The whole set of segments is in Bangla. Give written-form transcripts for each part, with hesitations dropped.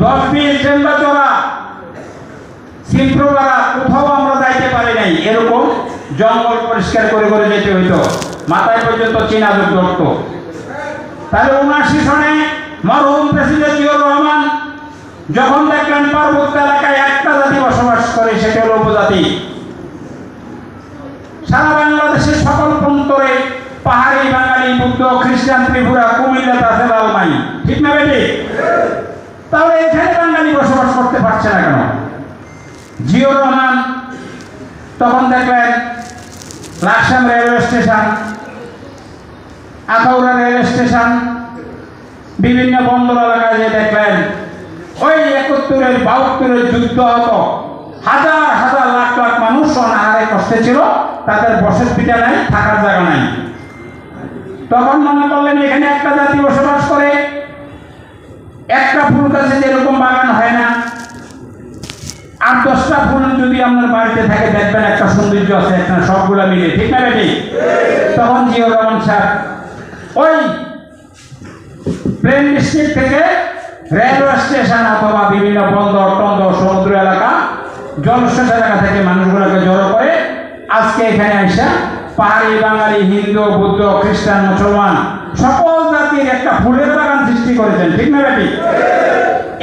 10 বিল চেম্বা চড়া সিমপ্রোবারা কোথাও আমরা যাইতে পারি নাই। এরকম জঙ্গল পরিষ্কার করে করে যেতে হইতো, মাথায় পর্যন্ত চীনা যুগ ধরত। তাহলে 79 সনে মরহুম প্রেসিডেন্ট জিয়াউর রহমান যখন দেখলেন পার্বত্য এলাকায় একটা জাতি বসবাস করে, সেটা হলো উপজাতি। সারা বাংলাদেশের সকল প্রান্তরে পাহাড়ি, বাঙালি, বুদ্ধ, খ্রিস্টান, ত্রিপুরা, কুমিল্লা, আছে লালমাই, ঠিক না বেটি? তাহলে এখানে বাঙালি বসবাস করতে পারছে না কেন? জিয়াউর রহমান তখন দেখলেন Laksam railway station, Akhaura rail station, বিভিন্ন বন্দর এলাকায় যে দেখলেন ওই 71-এর 72-এর যুদ্ধ হতো, হাজার হাজার লাখ লাখ মানুষ অনাহারে কষ্টে ছিল, তাদের বসত ভিটা নাই, থাকার জায়গা নাই। তখন মনে করলেন এখানে একটা জাতি বসবাস করে, একটা ফুল গাছে যেরকম বাগান হয় না, 8-10টা ফুল যদি আপনার বাড়িতে থাকে দেখবেন একটা সৌন্দর্য আছে, একটা সবগুলা মিলে, ঠিক না বেটি? তখন জিয়াউর রহমান সাহেব ওই প্লেন ডিস্ট্রিক্ট থেকে রেলওয়ে স্টেশন অথবা বিভিন্ন বন্দর টন্দর সমুদ্র এলাকা, জলস্রোত এলাকা থেকে মানুষগুলোকে জড়ো করে আজকে এখানে আসা পাহাড়ি, বাঙালি, হিন্দু, বুদ্ধ, খ্রিস্টান, মুসলমান সকল জাতির একটা ফুলের বাগান সৃষ্টি করেছেন, ঠিক না বেটি?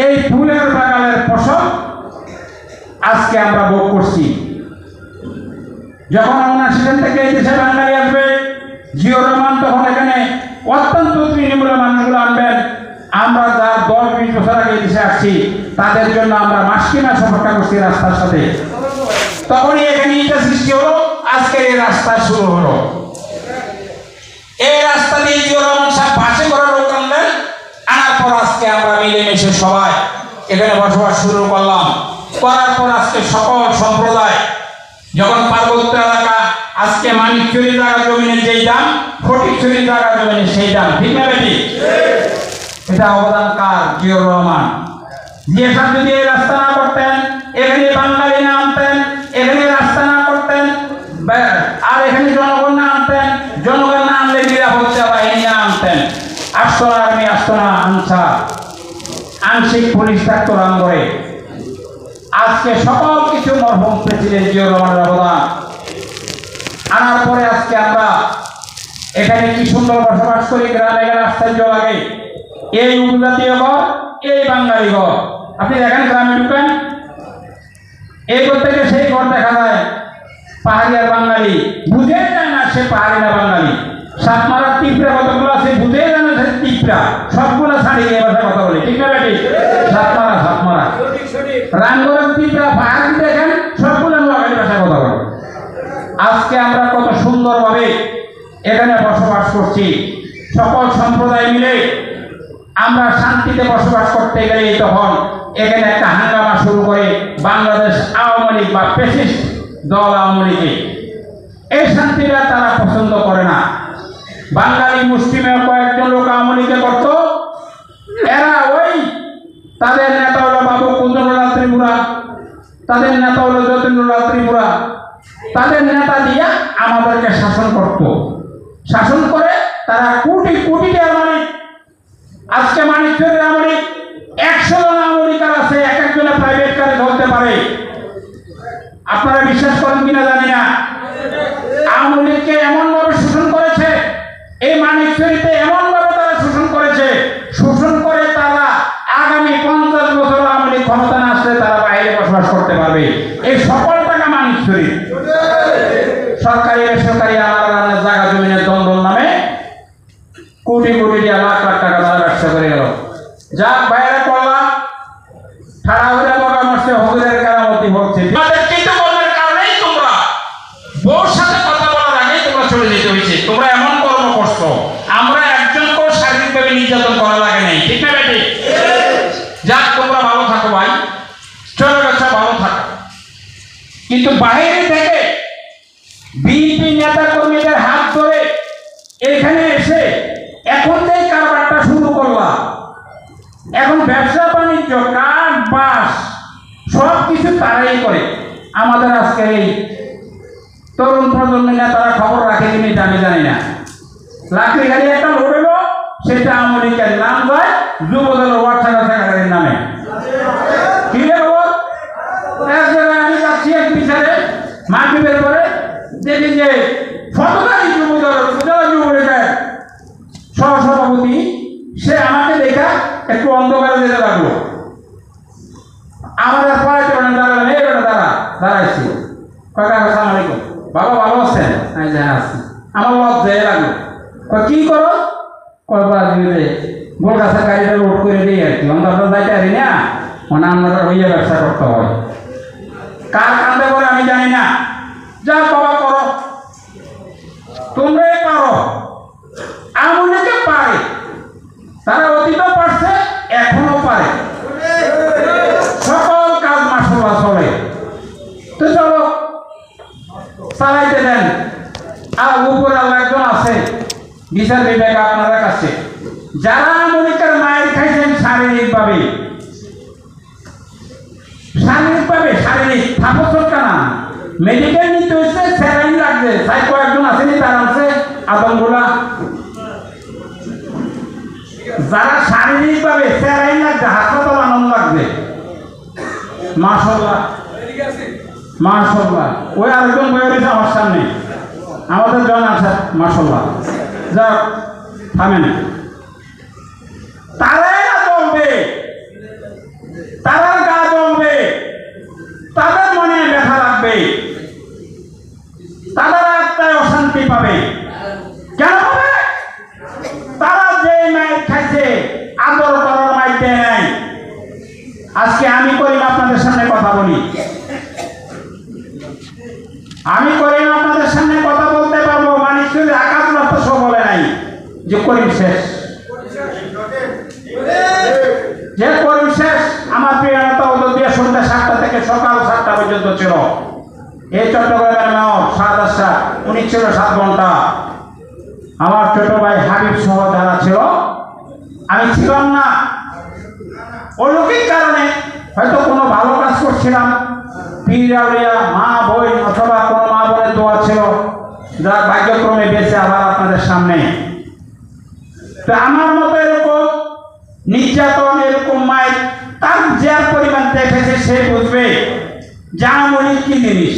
এই ফুলের বাগানের ফসল আজকে আমরা ভোগ করছি। যখন 79 থেকে এই দেশে বাঙালি আসবে, জিয়াউর রহমান তখন এখানে অত্যন্ত তৃণমূলের মানুষগুলো আনবেন। আমরা যার 10-20 বছর আগে এই দেশে আসছি তাদের জন্য আমরা মাসকে মাস অপেক্ষা করছি রাস্তার সাথে। তখনই এখানে এটা সৃষ্টি হলো, আজকে এই রাস্তা শুরু হলো। এই রাস্তা দিয়ে জিয়াউর রহমান সাহেব পাশে করার লোক আনলেন, আনার পর আজকে আমরা মিলেমিশে সবাই এখানে বসবাস শুরু করলাম। করার পর আজকে সকল সম্প্রদায়, যখন পার্বত্য এলাকা আজকে মানিকছড়ি জায়গা জমিনের যেই দাম, ফটিকছড়ি জায়গা জমিনের সেই দাম, ঠিক না বেটি? এটা অবদান কার? জিয়াউর রহমান। যে সব যদি এই রাস্তা না করতেন, এখানে বাঙালি না আনতেন, এখানে রাস্তা না করতেন, আর এখানে জনগণ না আনতেন, জনগণ না আনলে নিরাপত্তা বাহিনী না আনতেন, আসতো না আর্মি, আসতো না আনসার, আংশিক পুলিশ থাকতো রামগড়ে। আজকে সকল কিছু মরহুম প্রেসিডেন্ট জিয়াউর রহমানের অবদান। আনার পরে আজকে আমরা এখানে কি সুন্দর বসবাস করি, গ্রামে গ্রামে আশ্চর্য লাগে। এই উপজাতীয় ঘর, এই বাঙালি ঘর। আপনি দেখেন গ্রামে ঢুকেন, এই ঘর থেকে সেই ঘর দেখা যায়, পাহাড়ি আর বাঙালি বুঝে যায় না সে পাহাড়ি না বাঙালি। সাতমারার টিপরা কতগুলো আছে বুঝে যায় না সে টিপরা, সবগুলো ছাড়িয়ে এ ভাষায় কথা বলে, ঠিক না বেটি? সাতমারা রামগড়ের টিপরা পাহাড়ি দেখেন, সবগুলো নোয়াখালী ভাষায় কথা বলে। আজকে আমরা কত সুন্দরভাবে এখানে বসবাস করছি, সকল সম্প্রদায় মিলে আমরা শান্তিতে বসবাস করতে গেলে তখন এখানে একটা হাঙ্গামা শুরু করে বাংলাদেশ আওয়ামী লীগ বা ফ্যাসিস্ট দল আওয়ামী লীগে। এই শান্তিটা তারা পছন্দ করে না। বাঙালি মুসলিমের কয়েকজন লোক আওয়ামী লীগে করত, এরা ওই তাদের নেতা হলো বাবু কুঞ্জলাল ত্রিপুরা, তাদের নেতা হলো যতীন্দ্রলাল ত্রিপুরা, তাদের নেতা দিয়া আমাদেরকে শাসন করত। শাসন করে তারা কোটি কোটি টাকার মালিক। আজকে মানিকছড়ির আওয়ামী লীগ 100 জন আওয়ামী লীগার আছে, এক একজনে প্রাইভেট কারে চলতে পারে। আপনারা বিশ্বাস করেন কিনা জানি না, আওয়ামী লীগকে এমন ভাবে শোষণ করেছে, এই মানিকছড়িতে এমন ভাবে তারা শোষণ করেছে, শোষণ করে তারা আগামী 50 বছর আওয়ামী লীগ ক্ষমতা না আসলে তারা বাইরে বসবাস করতে পারবে। এই সকল টাকা মানিকছড়ি সরকারি বেসরকারি আলাদা জায়গা জমিনের দ্বন্দ্ব নামে কোটি কোটি লাখ লাখ টাকা তারা ব্যবসা করে গেল। যা বাইরে করলাম ঠাড়া হয়ে পরামর্শে হুজুরের কারামতি হচ্ছে। তোমাদের কৃতকর্মের কারণেই তোমরা বউর সাথে কথা বলার আগেই তোমরা চলে যেতে হয়েছে। তোমরা এমন কর্ম করছো, আমরা একজনকেও শারীরিকভাবে নির্যাতন করা লাগে নাই, ঠিক না বেটি? যাক, তোমরা ভালো থাকো ভাই, চলে গেছো, ভালো থাকো। কিন্তু বাইরে থেকে বিএনপি নেতা কর্মীদের হাত ধরে এখানে এসে এখন যে কারবারটা শুরু করলাম, এখন ব্যবসা বাণিজ্য, কাঠ বাস সব কিছু তারাই করে। আমাদের আজকে এই তরুণ প্রজন্মের নেতারা খবর রাখে কিনি জানি না। লাকড়ি গাড়ি একটা লোড হলো, সেটা আওয়ামী লীগের নাম যায়, যুবদলের ওয়ার্ড সেক্রেটারির নামে। যেতে লাগলো। আমাদের পরে দাঁড়ালেন, এই বেটা দাঁড়াইছি, কাকা আসসালামু আলাইকুম, বাবা ভালো আছেন? আমি হ্যাঁ আছি। আমার লজ্জায় লাগলো। কি করো? গোল গাছের গাড়িটা লোড করে দিই আর কি, আমরা যাইতে পারি না, মানে আমরা হইয়া ব্যবসা করতে হয়। কার কান্দে করে আমি জানি না, যা বাবা করো, তোমরাই পারো। আমুলিকে পারে, তারা অতীত পারছে, এখনো পারে, সকল কাজ মাশাআল্লাহ চলে। তো চলো চালাইতে দেন। আর উপরে আল্লাহ একজন আছে, বিচার বিবেক আপনাদের কাছে। যারা আমলিকার মায়ের খাইছেন শারীরিকভাবে, শারীরিক থাপসটা না, মেডিকেল নিতে হচ্ছে, স্যালাইন লাগছে, তাই কয়েকজন আসেনি তার আছে আদমগুলা। যারা শারীরিকভাবে স্যালাইন লাগছে, হাসপাতাল আনন্দ লাগছে, মাশাআল্লাহ মাশাআল্লাহ। ওই আরেকজন বয়ে রয়েছে আমার সামনে, আমাদের জন আছে মাশাআল্লাহ। যা থামেন, তারাই না জ্বলবে, তারার গা জ্বলবে, তাদের মনে ব্যথা লাগবে, তাদের আত্মায় অশান্তি পাবে। কেন হবে? তারা যে মাইর খাইছে, আদর করার মাইর দেয় নাই। আজকে আমি করিম আপনাদের সামনে কথা বলি, আমি করিম আপনাদের সামনে কথা বলতে পারবো। মানিক চৌধুরী আকাশ রাস্তা সব বলে নাই যে করিম শেষ, যে করিম শেষ। আমার প্রিয় নেতা দিয়ে সন্ধ্যা 7টা থেকে সকাল 7টা পর্যন্ত ছিল এই চট্টগ্রামের মেয়র শাহাদাত শাহ, উনি ছিল 7 ঘন্টা। আমার ছোট ভাই হাবিব সহ যারা ছিল, আমি ছিলাম না। অলৌকিক কারণে হয়তো কোনো ভালো কাজ করছিলাম, পীর আউলিয়া মা বোন অথবা কোনো মা বোনের দোয়া ছিল, যা ভাগ্যক্রমে বেঁচে আবার আপনাদের সামনে। তো আমার মতো এরকম নির্যাতন, এরকম মায়ের তার যে পরিমাণ দেখেছে সে বুঝবে যা মনে কি জিনিস।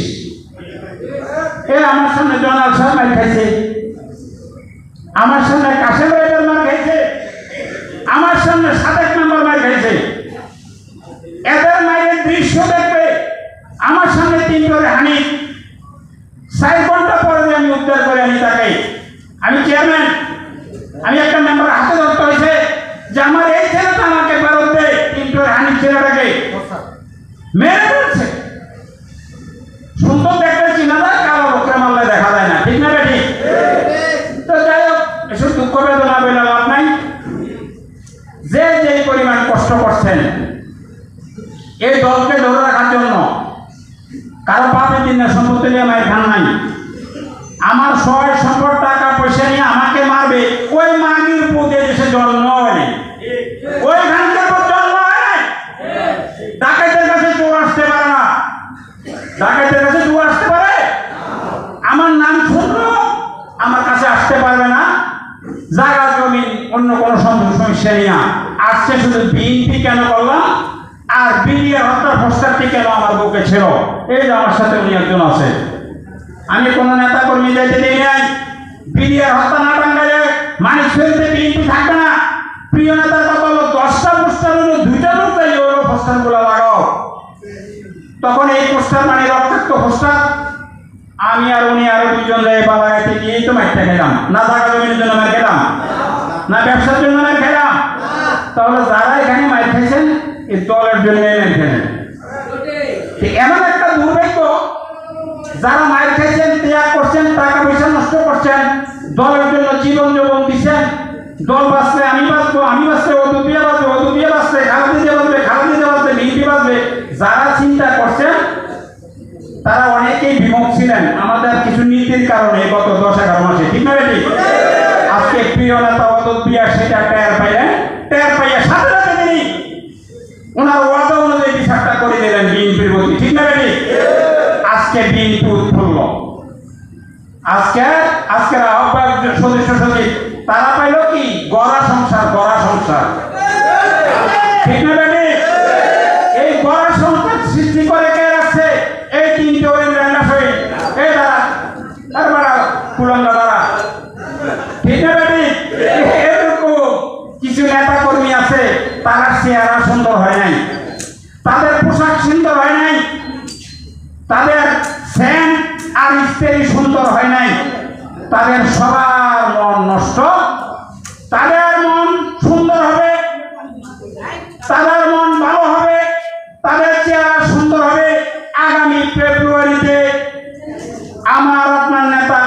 এ আমার সামনে জনাল সাহেব মার খাইছে, আমার সামনে কাশেম ভাইয়ের মার খাইছে, আমার সামনে সাদেক মেম্বার মার খাইছে। এদের মায়ের দৃশ্য দেখবে, আমার সামনে 3 করে হানি, 4 ঘন্টা পরে আমি উদ্ধার করে আনি তাকে। আমি চেয়ারম্যান, আমি একটা মেম্বার হাতে ধরতে হয়েছে যে আমার এই ছেলেটা আমাকে ফেরত দেয়। 3 করে হানি ছেলেটাকে মেরে ফেলছে। সুন্দর দেখতে চিনা যায়, কালো লোকের মারলে দেখা যায় না, ঠিক না বেটি? তো যাই হোক, এসব দুঃখ বেদনা বলে লাভ নাই। যে যেই পরিমাণ কষ্ট করছেন এই দলকে ধরে রাখার জন্য, কারো পাপে দিন না সম্পত্তি নিয়ে মায়ের খান নাই। আমার সহায় সম্পদ টাকা পয়সা নিয়ে আমাকে মারবে, ওই মাগির পুঁতে দেশে জন্ম হয়নি, ওই খানকার জন্ম হয়। ডাকাতের কাছে চোর আসতে পারে না, ডাকাতের কাছে চোর আসতে পারে? আমার নাম শুনলো আমার কাছে আসতে পারবে না। জায়গা জমি অন্য কোনো সমস্যা নিয়ে আসছে, শুধু বিএনপি কেন করলাম আর বিডিআর হত্যার প্রস্তাবটি কেন আমার বুকে ছিল। এই যে আমার সাথে উনি একজন আছে, আমি কোনো নেতা কর্মী যাইতে দিই নাই। বিডিআর হত্যা না টাঙ্গাইলে মানিক চৌধুরীতে বিএনপি থাকবে না। প্রিয় নেতার কথা হলো 10টা পোস্টার হলো 2টা লোক তাই ওই পোস্টারগুলো লাগাও। তখন এই পোস্টার মানে রক্তাক্ত পোস্টার, আমি আর উনি আরো 2 জন যাই বালাগাইতে গিয়েই তো মাইরটা খেলাম। না জায়গা জমির জন্য মার খেলাম, না ব্যবসার জন্য মার খেলাম। তাহলে যারা এখানে মার খাইছেন এই দলের জন্য মার খেলেন। এমন একটা দুর্ভাগ্য, যারা মার খাইছেন, ত্যাগ করছেন, টাকা পয়সা নষ্ট করছেন, দলের জন্য জীবন যৌবন দিচ্ছেন। দল বাঁচলে আমি বাঁচবো, আমি বাঁচলে ওদুবিয়া বাঁচবে, ওদুবিয়া বাঁচলে খালেদা বাঁচবে, খালেদা বাঁচবে, বিএনপি বাঁচবে। যারা চিন্তা করছেন তারা অনেকেই বিমুখ ছিলেন আমাদের কিছু নীতির কারণে গত 10-11 মাসে, ঠিক না বেটি? আজকে প্রিয় নেতা ওদুবিয়া সেটা টের পাইলেন, টের পাইয়া সাথে সাথে তিনি ওনার ওয়াদা অনুযায়ী বিচারটা করে দিলেন বিএনপির প্রতি, ঠিক না বেটি? আজকে বিএনপি উৎফুল্ল। আজকের আহ্বায়ক সদস্য সচিব তারা পাইল কি? গড়া সংসার, গড়া সংসার, ঠিক না বেটি? এই গড়া সংসার সৃষ্টি করে কে রাখছে? এই 3টে ওরেন্দ্রান্ডা হয়ে এই দ্বারা তারপর কুলঙ্গা দ্বারা, ঠিক না বেটি? এরকম কিছু নেতা কর্মী আছে, তারা চেহারা সুন্দর হয় নাই, তাদের পোশাক সুন্দর হয় নাই, তাদের সেন্ট আর স্ত্রী সুন্দর হয় নাই, তাদের সবার মন নষ্ট। তাদের মন সুন্দর হবে, তাদের মন ভালো হবে, তাদের চেহারা সুন্দর হবে। আগামী ফেব্রুয়ারিতে আমার আপনার নেতা,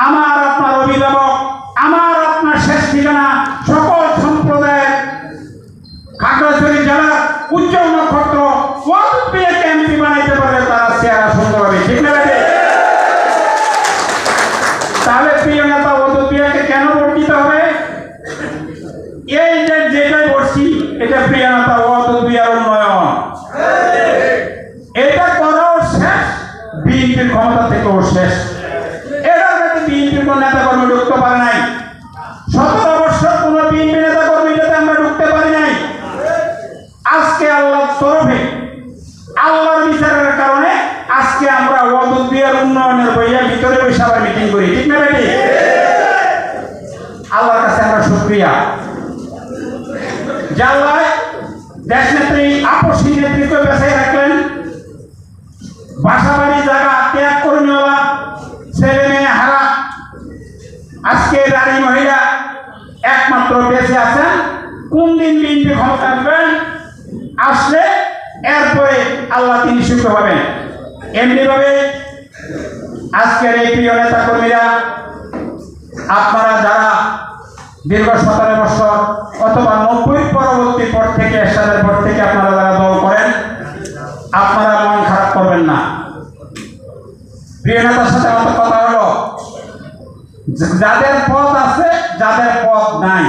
আমার আপনার অভিভাবক, আমার আপনার শেষ ঠিকানা সকল সম্প্রদায়ের খাগড়াছড়ি জেলার উজ্জ্বল নক্ষত্র ওয়াদুপিয়াকে এমপি বানাইতে পারলে তারা চেহারা সুন্দর হবে, ঠিক না? তাহলে প্রিয় নেতা ওয়াদুপিয়াকে কেন ভোট দিতে হবে? এই যে যেটাই বলছি, এটা প্রিয় নেতা ওয়াদুপিয়ার উন্নয়ন, এটা করাও শেষ, বিএনপির ক্ষমতা থেকেও শেষ। এটার কাছে বিএনপির কোন নেতা কর্মী ঢুকতে পারে নাই। 17 বছর কোন বিএনপি নেতা কর্মী যাতে আমরা ঢুকতে পারি নাই। আজকে আল্লাহর তরফে, আল্লাহর বিচারের কারণে আজকে আমরা ওয়াদুপিয়ার উন্নয়নের বইয়ের ভিতরে বসে আবার মিটিং করি, ঠিক না বেটি? আল্লাহর কাছে আমরা শুকরিয়া যে আল্লাহ দেশ নেত্রী আপসী নেতৃত্ব বেঁচে রাখলেন, বাসা বাড়ি জায়গা ত্যাগ করে নেওয়া ছেলে মেয়ে হারা আজকে নারী মহিলা একমাত্র বেঁচে আছেন। কোন দিন বিএনপি ক্ষমতা আসবেন, আসলে এরপরে আল্লাহ তিনি সুখ হবেন। এমনিভাবে আজকের এই প্রিয় নেতা কর্মীরা, আপনারা যারা দীর্ঘ 17 বছর অথবা 90 পরবর্তী পর থেকে, এরশাদের পর থেকে আপনারা যারা দল করেন, আপনারা মন খারাপ করবেন না। প্রিয় নেতার সাথে আমাদের কথা হলো, যাদের পদ আছে, যাদের পদ নাই,